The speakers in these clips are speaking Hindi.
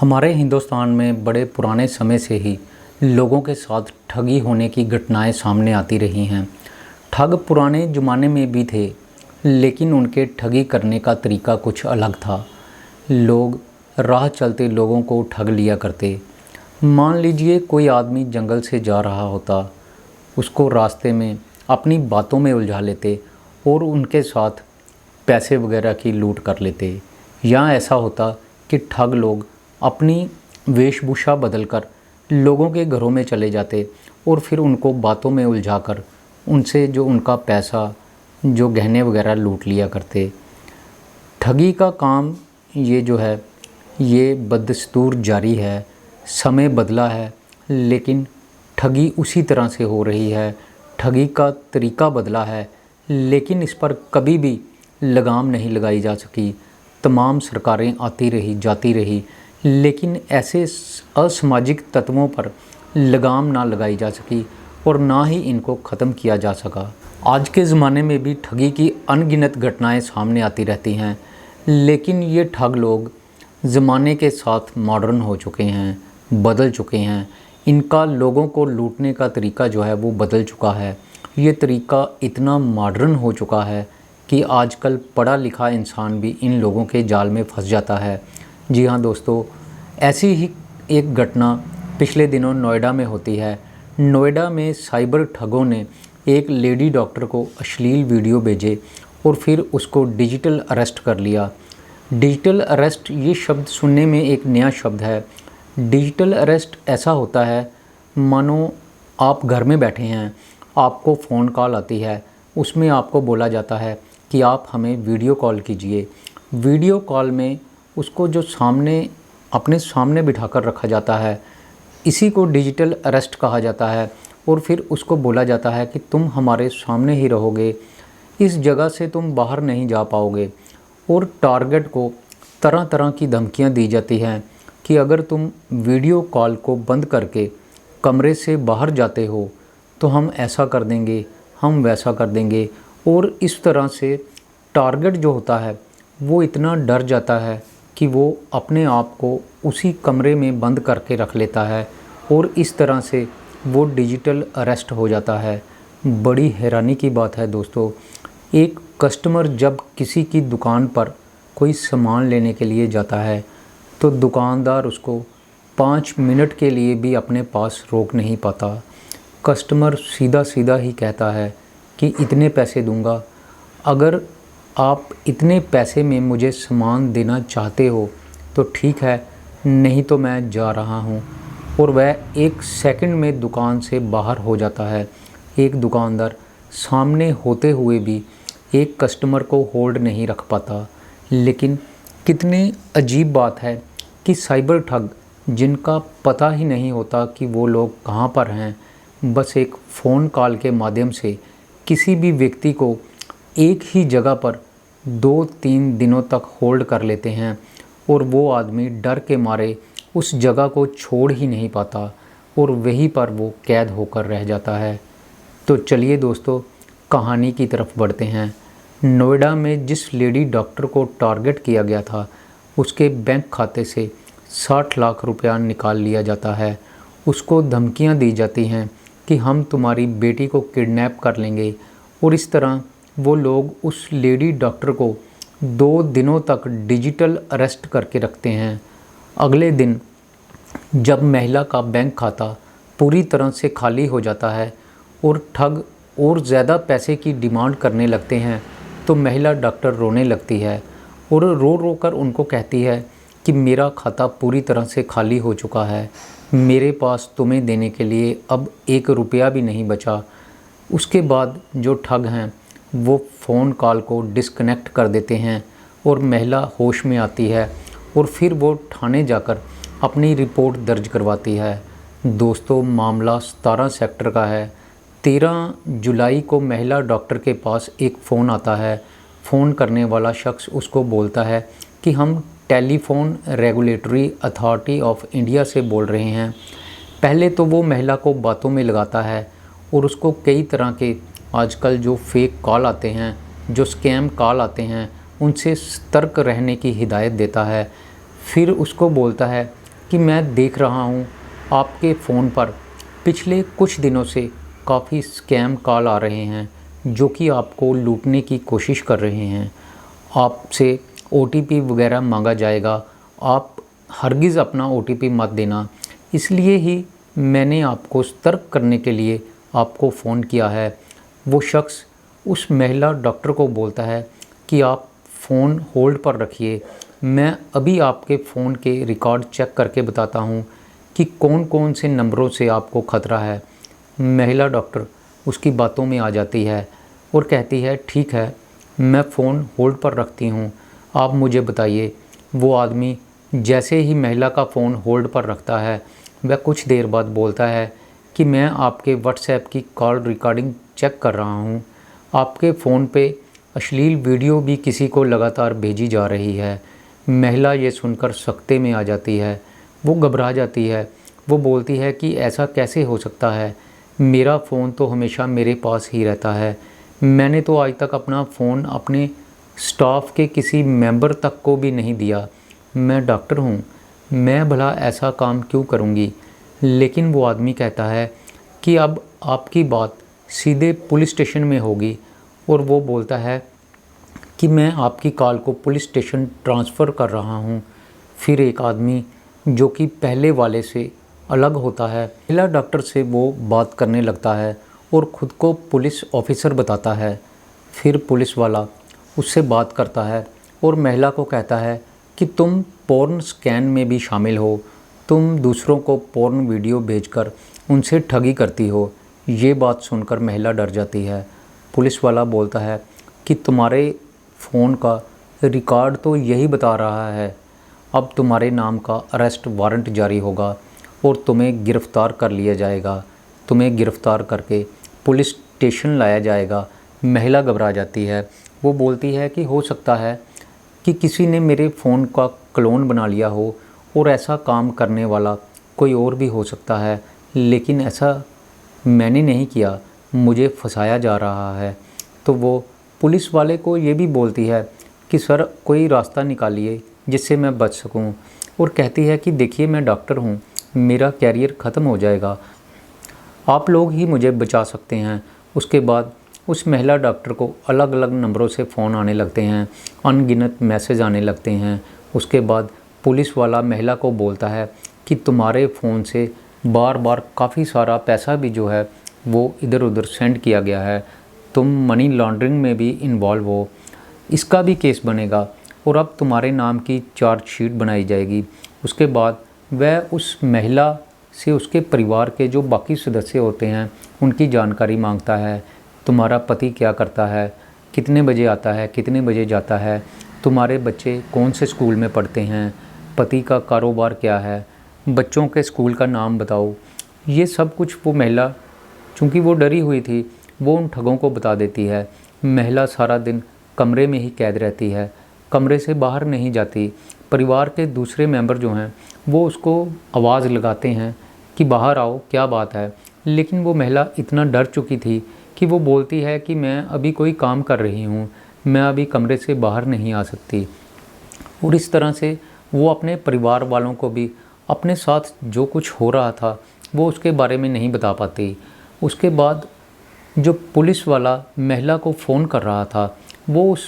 हमारे हिंदुस्तान में बड़े पुराने समय से ही लोगों के साथ ठगी होने की घटनाएं सामने आती रही हैं। ठग पुराने ज़माने में भी थे, लेकिन उनके ठगी करने का तरीका कुछ अलग था। लोग राह चलते लोगों को ठग लिया करते। मान लीजिए कोई आदमी जंगल से जा रहा होता, उसको रास्ते में अपनी बातों में उलझा लेते और उनके साथ पैसे वगैरह की लूट कर लेते। या ऐसा होता कि ठग लोग अपनी वेशभूषा बदलकर लोगों के घरों में चले जाते और फिर उनको बातों में उलझाकर उनसे जो उनका पैसा, जो गहने वगैरह लूट लिया करते। ठगी का काम ये जो है ये बदस्तूर जारी है। समय बदला है, लेकिन ठगी उसी तरह से हो रही है। ठगी का तरीका बदला है, लेकिन इस पर कभी भी लगाम नहीं लगाई जा सकी। तमाम सरकारें आती रही जाती रही, लेकिन ऐसे असामाजिक तत्वों पर लगाम ना लगाई जा सकी और ना ही इनको ख़त्म किया जा सका। आज के ज़माने में भी ठगी की अनगिनत घटनाएं सामने आती रहती हैं, लेकिन ये ठग लोग ज़माने के साथ मॉडर्न हो चुके हैं, बदल चुके हैं। इनका लोगों को लूटने का तरीका जो है वो बदल चुका है। ये तरीका इतना मॉडर्न हो चुका है कि आजकल पढ़ा लिखा इंसान भी इन लोगों के जाल में फंस जाता है। जी हाँ दोस्तों, ऐसी ही एक घटना पिछले दिनों नोएडा में होती है। नोएडा में साइबर ठगों ने एक लेडी डॉक्टर को अश्लील वीडियो भेजे और फिर उसको डिजिटल अरेस्ट कर लिया। डिजिटल अरेस्ट ये शब्द सुनने में एक नया शब्द है। डिजिटल अरेस्ट ऐसा होता है मानो आप घर में बैठे हैं, आपको फ़ोन कॉल आती है, उसमें आपको बोला जाता है कि आप हमें वीडियो कॉल कीजिए। वीडियो कॉल में उसको जो अपने सामने बिठाकर रखा जाता है, इसी को डिजिटल अरेस्ट कहा जाता है। और फिर उसको बोला जाता है कि तुम हमारे सामने ही रहोगे, इस जगह से तुम बाहर नहीं जा पाओगे। और टारगेट को तरह तरह की धमकियां दी जाती हैं कि अगर तुम वीडियो कॉल को बंद करके कमरे से बाहर जाते हो तो हम ऐसा कर देंगे, हम वैसा कर देंगे। और इस तरह से टारगेट जो होता है वो इतना डर जाता है कि वो अपने आप को उसी कमरे में बंद करके रख लेता है और इस तरह से वो डिजिटल अरेस्ट हो जाता है। बड़ी हैरानी की बात है दोस्तों, एक कस्टमर जब किसी की दुकान पर कोई सामान लेने के लिए जाता है तो दुकानदार उसको 5 मिनट के लिए भी अपने पास रोक नहीं पाता। कस्टमर सीधा सीधा ही कहता है कि इतने पैसे दूंगा, अगर आप इतने पैसे में मुझे सामान देना चाहते हो तो ठीक है, नहीं तो मैं जा रहा हूँ। और वह 1 सेकंड में दुकान से बाहर हो जाता है। एक दुकानदार सामने होते हुए भी एक कस्टमर को होल्ड नहीं रख पाता। लेकिन कितनी अजीब बात है कि साइबर ठग, जिनका पता ही नहीं होता कि वो लोग कहाँ पर हैं, बस एक फ़ोन कॉल के माध्यम से किसी भी व्यक्ति को एक ही जगह पर 2-3 दिनों तक होल्ड कर लेते हैं और वो आदमी डर के मारे उस जगह को छोड़ ही नहीं पाता और वहीं पर वो कैद होकर रह जाता है। तो चलिए दोस्तों, कहानी की तरफ बढ़ते हैं। नोएडा में जिस लेडी डॉक्टर को टारगेट किया गया था, उसके बैंक खाते से 60 लाख रुपया निकाल लिया जाता है। उसको धमकियां दी जाती हैं कि हम तुम्हारी बेटी को किडनैप कर लेंगे। और इस तरह वो लोग उस लेडी डॉक्टर को 2 दिनों तक डिजिटल अरेस्ट करके रखते हैं। अगले दिन जब महिला का बैंक खाता पूरी तरह से खाली हो जाता है और ठग और ज़्यादा पैसे की डिमांड करने लगते हैं, तो महिला डॉक्टर रोने लगती है और रो रो कर उनको कहती है कि मेरा खाता पूरी तरह से खाली हो चुका है, मेरे पास तुम्हें देने के लिए अब 1 रुपया भी नहीं बचा। उसके बाद जो ठग हैं वो फ़ोन कॉल को डिस्कनेक्ट कर देते हैं और महिला होश में आती है और फिर वो थाने जाकर अपनी रिपोर्ट दर्ज करवाती है। दोस्तों, मामला 17 सेक्टर का है। 13 जुलाई को महिला डॉक्टर के पास एक फ़ोन आता है। फ़ोन करने वाला शख्स उसको बोलता है कि हम telephone regulatory authority of India से बोल रहे हैं। पहले तो वो महिला को बातों में लगाता है और उसको कई तरह के आजकल जो फेक कॉल आते हैं, जो स्कैम कॉल आते हैं, उनसे सतर्क रहने की हिदायत देता है। फिर उसको बोलता है कि मैं देख रहा हूँ आपके फ़ोन पर पिछले कुछ दिनों से काफ़ी स्कैम कॉल आ रहे हैं जो कि आपको लूटने की कोशिश कर रहे हैं। आपसे ओटीपी वगैरह मांगा जाएगा, आप हरगिज़ अपना ओटीपी मत देना। इसलिए ही मैंने आपको सतर्क करने के लिए आपको फ़ोन किया है। वो शख्स उस महिला डॉक्टर को बोलता है कि आप फ़ोन होल्ड पर रखिए, मैं अभी आपके फ़ोन के रिकॉर्ड चेक करके बताता हूँ कि कौन कौन से नंबरों से आपको ख़तरा है। महिला डॉक्टर उसकी बातों में आ जाती है और कहती है ठीक है, मैं फ़ोन होल्ड पर रखती हूँ, आप मुझे बताइए। वो आदमी जैसे ही महिला का फ़ोन होल्ड पर रखता है वह कुछ देर बाद बोलता है कि मैं आपके व्हाट्सएप की कॉल रिकॉर्डिंग चेक कर रहा हूँ, आपके फ़ोन पे अश्लील वीडियो भी किसी को लगातार भेजी जा रही है। महिला ये सुनकर सख्ते में आ जाती है, वो घबरा जाती है। वो बोलती है कि ऐसा कैसे हो सकता है, मेरा फ़ोन तो हमेशा मेरे पास ही रहता है, मैंने तो आज तक अपना फ़ोन अपने स्टाफ के किसी मेंबर तक को भी नहीं दिया, मैं डॉक्टर हूँ, मैं भला ऐसा काम क्यों करूँगी। लेकिन वो आदमी कहता है कि अब आपकी बात सीधे पुलिस स्टेशन में होगी और वो बोलता है कि मैं आपकी कॉल को पुलिस स्टेशन ट्रांसफ़र कर रहा हूँ। फिर एक आदमी जो कि पहले वाले से अलग होता है, महिला डॉक्टर से वो बात करने लगता है और ख़ुद को पुलिस ऑफिसर बताता है। फिर पुलिस वाला उससे बात करता है और महिला को कहता है कि तुम पोर्न स्कैन में भी शामिल हो, तुम दूसरों को पोर्न वीडियो भेजकर उनसे ठगी करती हो। ये बात सुनकर महिला डर जाती है। पुलिस वाला बोलता है कि तुम्हारे फ़ोन का रिकॉर्ड तो यही बता रहा है, अब तुम्हारे नाम का अरेस्ट वारंट जारी होगा और तुम्हें गिरफ़्तार कर लिया जाएगा, तुम्हें गिरफ़्तार करके पुलिस स्टेशन लाया जाएगा। महिला घबरा जाती है, वो बोलती है कि हो सकता है कि किसी ने मेरे फ़ोन का क्लोन बना लिया हो और ऐसा काम करने वाला कोई और भी हो सकता है, लेकिन ऐसा मैंने नहीं किया, मुझे फंसाया जा रहा है। तो वो पुलिस वाले को ये भी बोलती है कि सर कोई रास्ता निकालिए जिससे मैं बच सकूं, और कहती है कि देखिए मैं डॉक्टर हूं, मेरा कैरियर ख़त्म हो जाएगा, आप लोग ही मुझे बचा सकते हैं। उसके बाद उस महिला डॉक्टर को अलग अलग नंबरों से फ़ोन आने लगते हैं, अनगिनत मैसेज आने लगते हैं। उसके बाद पुलिस वाला महिला को बोलता है कि तुम्हारे फ़ोन से बार बार काफ़ी सारा पैसा भी जो है वो इधर उधर सेंड किया गया है, तुम मनी लॉन्ड्रिंग में भी इन्वॉल्व हो, इसका भी केस बनेगा और अब तुम्हारे नाम की चार्जशीट बनाई जाएगी। उसके बाद वह उस महिला से उसके परिवार के जो बाकी सदस्य होते हैं उनकी जानकारी मांगता है। तुम्हारा पति क्या करता है, कितने बजे आता है, कितने बजे जाता है, तुम्हारे बच्चे कौन से स्कूल में पढ़ते हैं, पति का कारोबार क्या है, बच्चों के स्कूल का नाम बताओ। ये सब कुछ वो महिला, चूँकि वो डरी हुई थी, वो उन ठगों को बता देती है। महिला सारा दिन कमरे में ही कैद रहती है, कमरे से बाहर नहीं जाती। परिवार के दूसरे मेंबर जो हैं वो उसको आवाज़ लगाते हैं कि बाहर आओ, क्या बात है, लेकिन वो महिला इतना डर चुकी थी कि वो बोलती है कि मैं अभी कोई काम कर रही हूँ, मैं अभी कमरे से बाहर नहीं आ सकती। और इस तरह से वो अपने परिवार वालों को भी अपने साथ जो कुछ हो रहा था वो उसके बारे में नहीं बता पाती। उसके बाद जो पुलिस वाला महिला को फ़ोन कर रहा था वो उस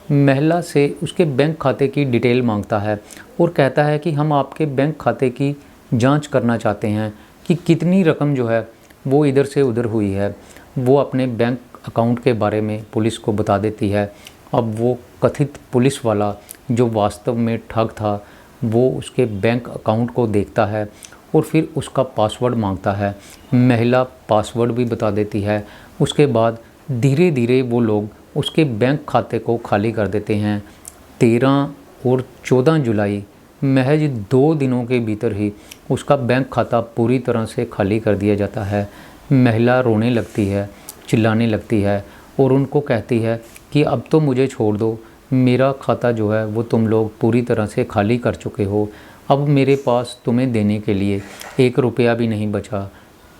महिला से उसके बैंक खाते की डिटेल मांगता है और कहता है कि हम आपके बैंक खाते की जांच करना चाहते हैं कि कितनी रकम जो है वो इधर से उधर हुई है। वो अपने बैंक अकाउंट के बारे में पुलिस को बता देती है। अब वो कथित पुलिस वाला जो वास्तव में ठग था वो उसके बैंक अकाउंट को देखता है और फिर उसका पासवर्ड मांगता है। महिला पासवर्ड भी बता देती है। उसके बाद धीरे धीरे वो लोग उसके बैंक खाते को खाली कर देते हैं। 13 और 14 जुलाई महज 2 दिनों के भीतर ही उसका बैंक खाता पूरी तरह से खाली कर दिया जाता है। महिला रोने लगती है, चिल्लाने लगती है और उनको कहती है कि अब तो मुझे छोड़ दो, मेरा खाता जो है वो तुम लोग पूरी तरह से खाली कर चुके हो, अब मेरे पास तुम्हें देने के लिए 1 रुपया भी नहीं बचा।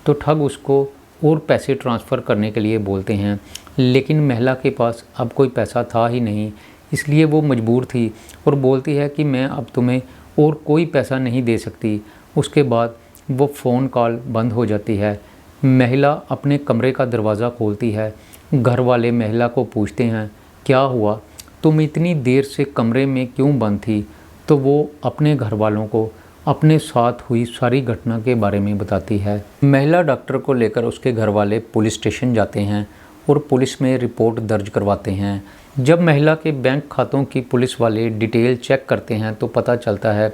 तो ठग उसको और पैसे ट्रांसफ़र करने के लिए बोलते हैं, लेकिन महिला के पास अब कोई पैसा था ही नहीं, इसलिए वो मजबूर थी और बोलती है कि मैं अब तुम्हें और कोई पैसा नहीं दे सकती। उसके बाद वो फ़ोन कॉल बंद हो जाती है। महिला अपने कमरे का दरवाज़ा खोलती है। घर वाले महिला को पूछते हैं, क्या हुआ, तुम इतनी देर से कमरे में क्यों बंद थी? तो वो अपने घर वालों को अपने साथ हुई सारी घटना के बारे में बताती है। महिला डॉक्टर को लेकर उसके घर वाले पुलिस स्टेशन जाते हैं और पुलिस में रिपोर्ट दर्ज करवाते हैं। जब महिला के बैंक खातों की पुलिस वाले डिटेल चेक करते हैं तो पता चलता है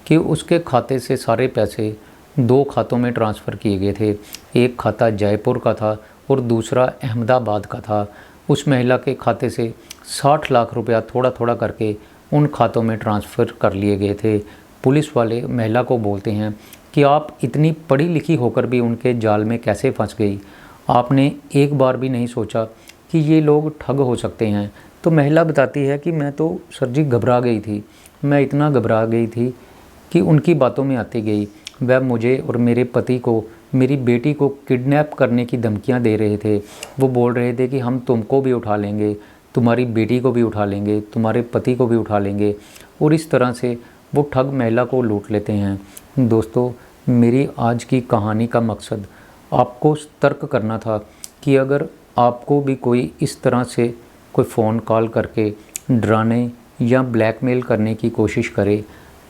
कि उसके खाते से सारे पैसे 2 खातों में ट्रांसफ़र किए गए थे। एक खाता जयपुर का था और दूसरा अहमदाबाद का था। उस महिला के खाते से 60 लाख रुपया थोड़ा थोड़ा करके उन खातों में ट्रांसफ़र कर लिए गए थे। पुलिस वाले महिला को बोलते हैं कि आप इतनी पढ़ी लिखी होकर भी उनके जाल में कैसे फंस गई? आपने एक बार भी नहीं सोचा कि ये लोग ठग हो सकते हैं? तो महिला बताती है कि मैं तो सर जी घबरा गई थी। मैं इतना घबरा गई थी कि उनकी बातों में आती गई। वह मुझे और मेरे पति को, मेरी बेटी को किडनैप करने की धमकियां दे रहे थे। वो बोल रहे थे कि हम तुमको भी उठा लेंगे, तुम्हारी बेटी को भी उठा लेंगे, तुम्हारे पति को भी उठा लेंगे, और इस तरह से वो ठग महिला को लूट लेते हैं। दोस्तों, मेरी आज की कहानी का मकसद आपको सतर्क करना था कि अगर आपको भी कोई इस तरह से कोई फ़ोन कॉल करके डराने या ब्लैकमेल करने की कोशिश करे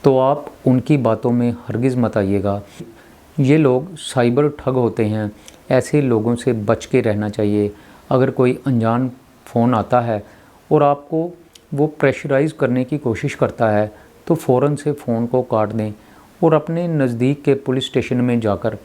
तो आप उनकी बातों में हरगिज़ मत आइएगा। ये लोग साइबर ठग होते हैं। ऐसे लोगों से बच के रहना चाहिए। अगर कोई अनजान फ़ोन आता है और आपको वो प्रेशराइज़ करने की कोशिश करता है तो फ़ौरन से फ़ोन को काट दें और अपने नज़दीक के पुलिस स्टेशन में जाकर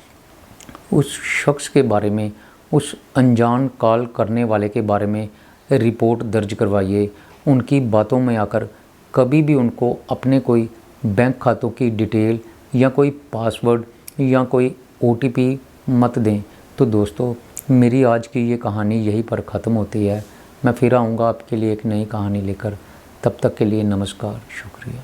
उस शख्स के बारे में, उस अनजान कॉल करने वाले के बारे में रिपोर्ट दर्ज करवाइए। उनकी बातों में आकर कभी भी उनको अपने कोई बैंक खातों की डिटेल या कोई पासवर्ड या कोई OTP मत दें। तो दोस्तों, मेरी आज की ये कहानी यहीं पर ख़त्म होती है। मैं फिर आऊँगा आपके लिए एक नई कहानी लेकर। तब तक के लिए नमस्कार, शुक्रिया।